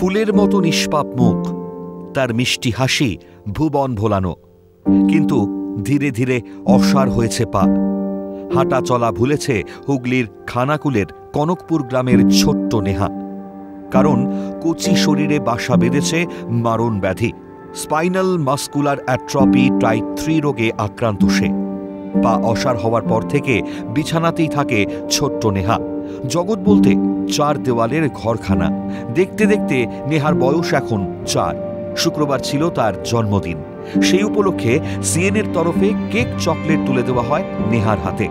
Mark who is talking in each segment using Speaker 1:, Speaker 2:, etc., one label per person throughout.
Speaker 1: ফুলের মতো নিষ্পাপ মুখ, তার মিষ্টি হাসি ভুবন ভোলানো, কিন্তু ধীরে ধীরে অসাড় হয়েছে পা। হাঁটা চলা ভুলেছে হুগলির খানাকুলের কনকপুর গ্রামের ছোট্ট নেহা। কারণ কচি শরীরে বাসা বেঁধেছে মারণ ব্যাধি, স্পাইনাল মাস্কুলার অ্যাট্রপি টাইপ 3 রোগে আক্রান্ত সে। পা অসাড় হওয়ার পর থেকে বিছানাতেই থাকে ছোট্ট নেহা। জগৎ বলতে 4 দেওয়ালের ঘরখানা। দেখতে দেখতে নেহার বয়স এখন 4। শুক্রবার ছিল তার জন্মদিন। সেই উপলক্ষে সিএনএর তরফে কেক চকলেট তুলে দেওয়া হয় নেহার হাতে।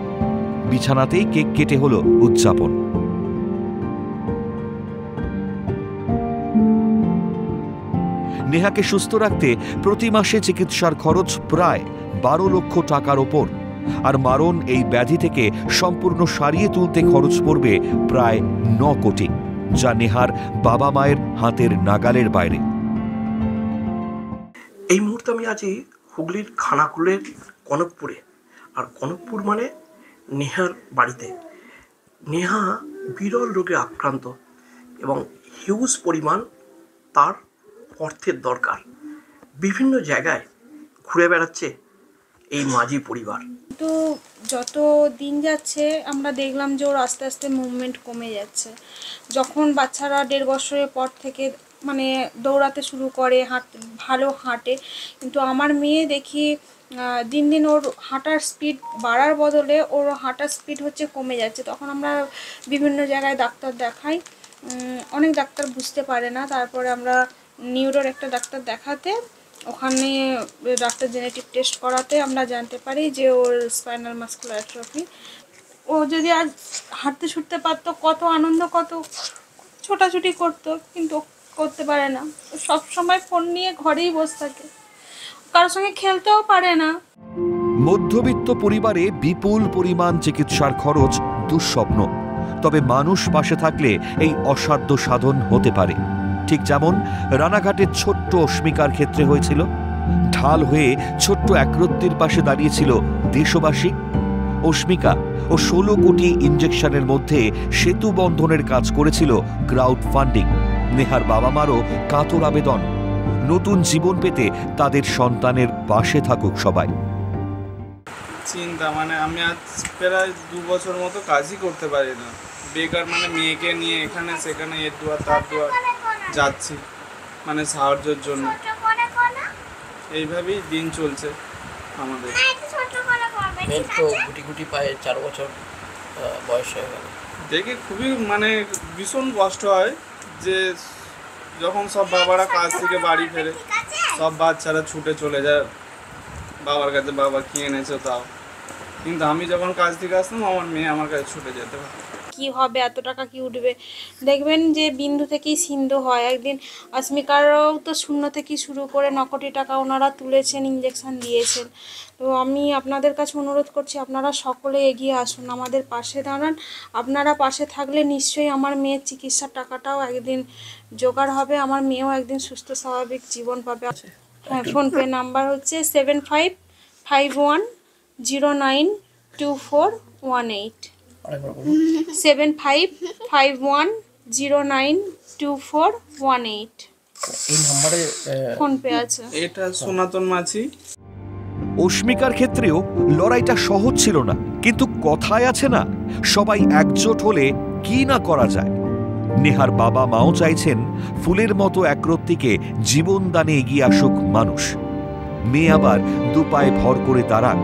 Speaker 1: বিছানাতেই কেক কেটে হলো উদযাপন। নেহাকে সুস্থ রাখতে প্রতি মাসে চিকিৎসার খরচ প্রায় 12 লক্ষ টাকার ওপর। আর মারণ এই ব্যাধি থেকে সম্পূর্ণ সারিয়ে তুলতে খরচ পড়বে প্রায় 9 কোটি, যা নেহার বাবা মায়ের হাতের নাগালের বাইরে।
Speaker 2: এই মুহূর্তে আমি আছি হুগলির খানাকুলের কনকপুরে। আর কনকপুর মানে নেহার বাড়িতে। নেহা বিরল রোগে আক্রান্ত এবং হিউজ পরিমাণ তার অর্থের দরকার। বিভিন্ন জায়গায় ঘুরে বেড়াচ্ছে এই মাঝি পরিবার।
Speaker 3: তো যত দিন যাচ্ছে আমরা দেখলাম যে ওর আস্তে আস্তে মুভমেন্ট কমে যাচ্ছে। যখন বাচ্চারা 1.5 বছরের পর থেকে মানে দৌড়াতে শুরু করে, ভালো হাঁটে, কিন্তু আমার মেয়ে দেখি দিন দিন ওর হাঁটার স্পিড বাড়ার বদলে ওর হাঁটার স্পিড হচ্ছে কমে যাচ্ছে। তখন আমরা বিভিন্ন জায়গায় ডাক্তার দেখাই, অনেক ডাক্তার বুঝতে পারে না। তারপরে আমরা নিউরোর একটা ডাক্তার দেখাতে, ওখানে ডাক্তার জেনেটিক টেস্ট করাতে আমরা জানতে পারি যে ওর স্পাইনাল মাস্কুলার অ্যাট্রফি। ও যদি আজ হাঁটতে ছুটতে পারতো, কত আনন্দ, কত ছোটাছুটি করতো, কিন্তু করতে পারে না। সব সময় ফোন নিয়ে ঘরেই বসে থাকে, কারোর সঙ্গে খেলতেও পারে না।
Speaker 1: মধ্যবিত্ত পরিবারে বিপুল পরিমাণ চিকিৎসার খরচ দুঃস্বপ্ন। তবে মানুষ পাশে থাকলে এই অসাধ্য সাধন হতে পারে। ঠিক যেমন রানাঘাটের ছোট্ট অস্মিকার ক্ষেত্রে হয়েছিল। ঢাল হয়ে ছোট্ট একরত্তির পাশে দাঁড়িয়েছিল দেশবাসী। অস্মিকা ও 16 কোটি ইঞ্জেকশনের মধ্যে সেতু বন্ধনের কাজ করেছিল ক্রাউড ফান্ডিং। নেহার বাবা মারও কাতর আবেদন, নতুন জীবন পেতে তাদের সন্তানের পাশে থাকুক সবাই।
Speaker 4: চিন্তা মানে আমি আজ প্রায় 2 বছর মতো কাজই করতে পারি না। বেকার মানে মেয়েকে নিয়ে এখানে সেখানে এর দুয়ার তার দুয়ার যাচ্ছি, মানে সাহায্যের জন্য। এইভাবেই দিন চলছে আমাদের।
Speaker 5: তো গুটি গুটি পায়ে 4 বছর বয়স হয়ে গেল।
Speaker 4: দেখে খুবই মানে ভীষণ কষ্ট হয় যে যখন সব বাবারা কাজ থেকে বাড়ি ফেরে, সব বাচ্চারা ছুটে চলে যায় বাবার কাছে, বাবা কি এনেছে তাও। কিন্তু আমি যখন কাজ থেকে আসতাম আমার মেয়ে আমার কাছে ছুটে যেতে পারে।
Speaker 3: কি হবে, এত টাকা কি উঠবে? দেখবেন যে বিন্দু থেকেই সিন্ধু হয়। একদিন অস্মিকারও তো 0 থেকে শুরু করে 9 কোটি টাকা ওনারা তুলেছেন, ইঞ্জেকশন দিয়েছেন। তো আমি আপনাদের কাছে অনুরোধ করছি, আপনারা সকলে এগিয়ে আসুন, আমাদের পাশে দাঁড়ান। আপনারা পাশে থাকলে নিশ্চয়ই আমার মেয়ের চিকিৎসার টাকাটাও একদিন জোগাড় হবে, আমার মেয়েও একদিন সুস্থ স্বাভাবিক জীবন পাবে। হ্যাঁ, ফোনপে নাম্বার হচ্ছে 7551092418 7551092418।
Speaker 5: এই নম্বরে
Speaker 3: ফোনপে আছে।
Speaker 4: এটা সনাতন মাঝি।
Speaker 1: অস্মিকার ক্ষেত্রেও লড়াইটা সহজ ছিল না, কিন্তু কথায় আছে না, সবাই একজোট হলে কি না করা যায়। নেহার বাবা মাও চাইছেন ফুলের মতো একরত্তিকে জীবন দানে এগিয়ে আসুক মানুষ। মেয়ে আবার 2 পায়ে ভর করে দাঁড়াক,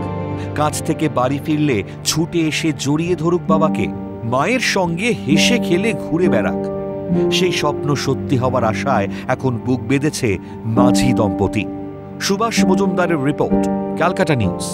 Speaker 1: কাজ থেকে বাড়ি ফিরলে ছুটে এসে জড়িয়ে ধরুক বাবাকে, মায়ের সঙ্গে হেসে খেলে ঘুরে বেড়াক। সেই স্বপ্ন সত্যি হওয়ার আশায় এখন বুক বেঁধেছে মাঝি দম্পতি। সুভাষ মজুমদারের রিপোর্ট, ক্যালকাটা নিউজ।